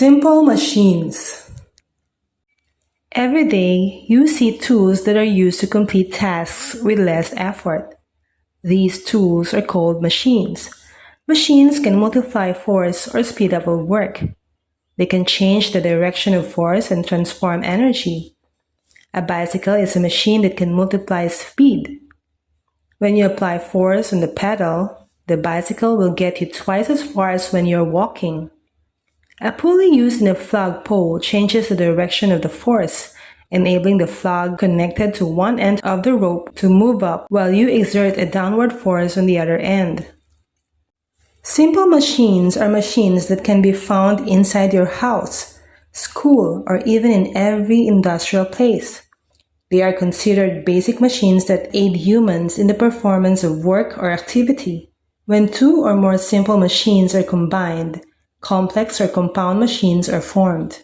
Simple machines. Every day, you see tools that are used to complete tasks with less effort. These tools are called machines. Machines can multiply force or speed up work. They can change the direction of force and transform energy. A bicycle is a machine that can multiply speed. When you apply force on the pedal, the bicycle will get you twice as far as when you're walking. A pulley used in a flagpole changes the direction of the force, enabling the flag connected to one end of the rope to move up while you exert a downward force on the other end. Simple machines are machines that can be found inside your house, school, or even in every industrial place. They are considered basic machines that aid humans in the performance of work or activity. When two or more simple machines are combined, complex or compound machines are formed.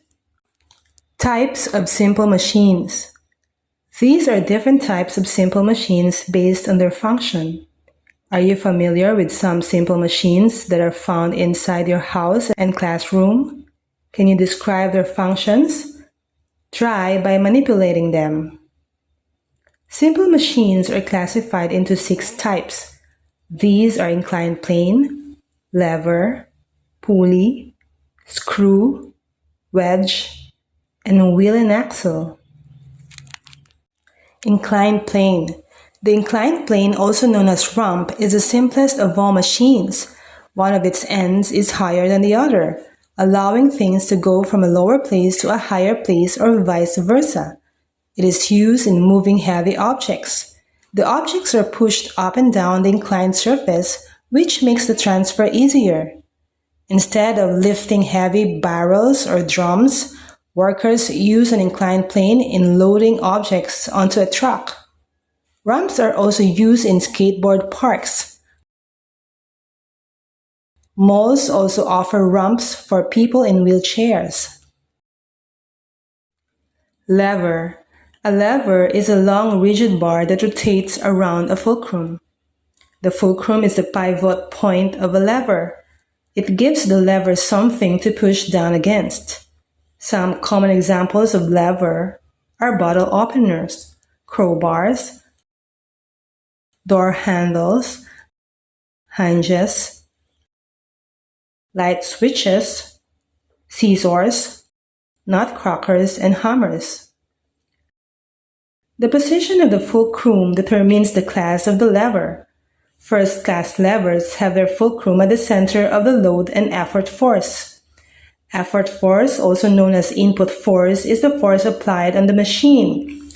Types of simple machines. These are different types of simple machines based on their function. Are you familiar with some simple machines that are found inside your house and classroom? Can you describe their functions? Try by manipulating them. Simple machines are classified into 6 types. These are inclined plane, lever, pulley, screw, wedge, and wheel and axle. Inclined plane. The inclined plane, also known as rump, is the simplest of all machines. One of its ends is higher than the other, allowing things to go from a lower place to a higher place or vice versa. It is used in moving heavy objects. The objects are pushed up and down the inclined surface, which makes the transfer easier. Instead of lifting heavy barrels or drums, workers use an inclined plane in loading objects onto a truck. Ramps are also used in skateboard parks. Malls also offer ramps for people in wheelchairs. Lever. A lever is a long rigid bar that rotates around a fulcrum. The fulcrum is the pivot point of a lever. It gives the lever something to push down against. Some common examples of lever are bottle openers, crowbars, door handles, hinges, light switches, scissors, nutcrackers, and hammers. The position of the fulcrum determines the class of the lever. First-class levers have their fulcrum at the center of the load and effort force. Effort force, also known as input force, is the force applied on the machine,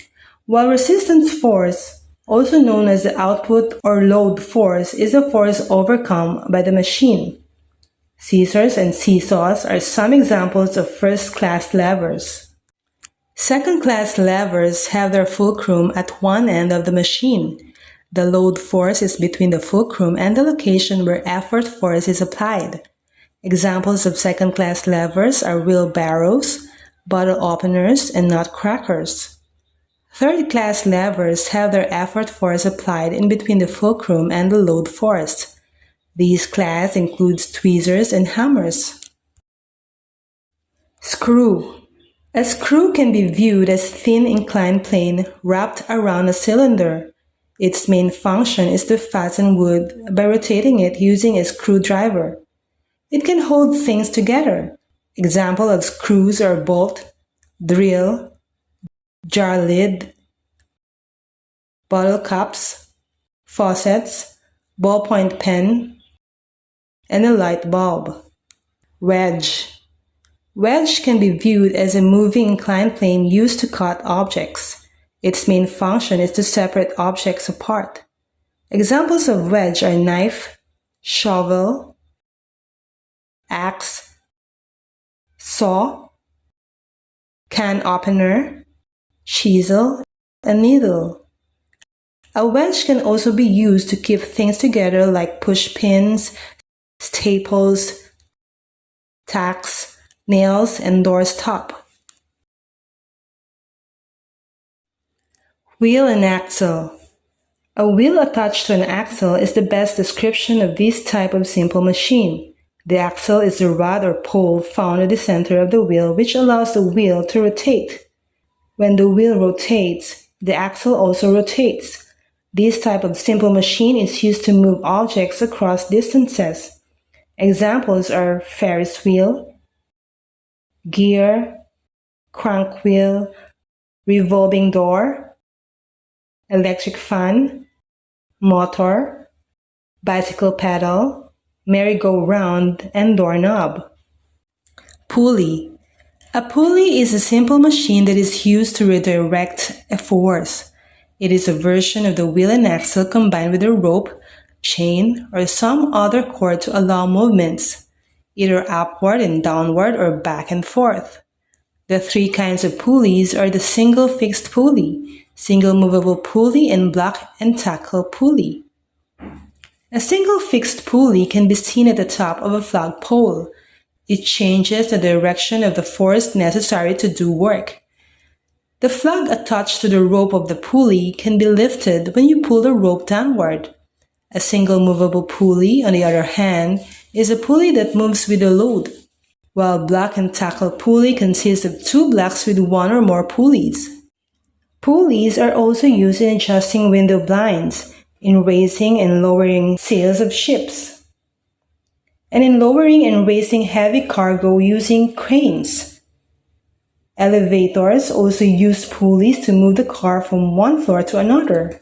while resistance force, also known as the output or load force, is the force overcome by the machine. Scissors and seesaws are some examples of first-class levers. Second-class levers have their fulcrum at one end of the machine. The load force is between the fulcrum and the location where effort force is applied. Examples of second-class levers are wheelbarrows, bottle openers, and nutcrackers. Third-class levers have their effort force applied in between the fulcrum and the load force. These class includes tweezers and hammers. Screw. A screw can be viewed as thin inclined plane wrapped around a cylinder. Its main function is to fasten wood by rotating it using a screwdriver. It can hold things together. Example of screws are bolt, drill, jar lid, bottle caps, faucets, ballpoint pen, and a light bulb. Wedge. Wedge can be viewed as a moving inclined plane used to cut objects. Its main function is to separate objects apart. Examples of wedge are knife, shovel, axe, saw, can opener, chisel, and needle. A wedge can also be used to keep things together like push pins, staples, tacks, nails, and door stop. Wheel and axle. A wheel attached to an axle is the best description of this type of simple machine. The axle is the rod or pole found at the center of the wheel which allows the wheel to rotate. When the wheel rotates, the axle also rotates. This type of simple machine is used to move objects across distances. Examples are Ferris wheel, gear, crank wheel, revolving door, electric fan, motor, bicycle pedal, merry-go-round, and doorknob. Pulley. A pulley is a simple machine that is used to redirect a force. It is a version of the wheel and axle combined with a rope, chain, or some other cord to allow movements, either upward and downward or back and forth. The three kinds of pulleys are the single fixed pulley, single movable pulley, and block and tackle pulley. A single fixed pulley can be seen at the top of a flagpole. It changes the direction of the force necessary to do work. The flag attached to the rope of the pulley can be lifted when you pull the rope downward. A single movable pulley, on the other hand, is a pulley that moves with the load, while block and tackle pulley consists of two blocks with one or more pulleys. Pulleys are also used in adjusting window blinds, in raising and lowering sails of ships, and in lowering and raising heavy cargo using cranes. Elevators also use pulleys to move the car from one floor to another.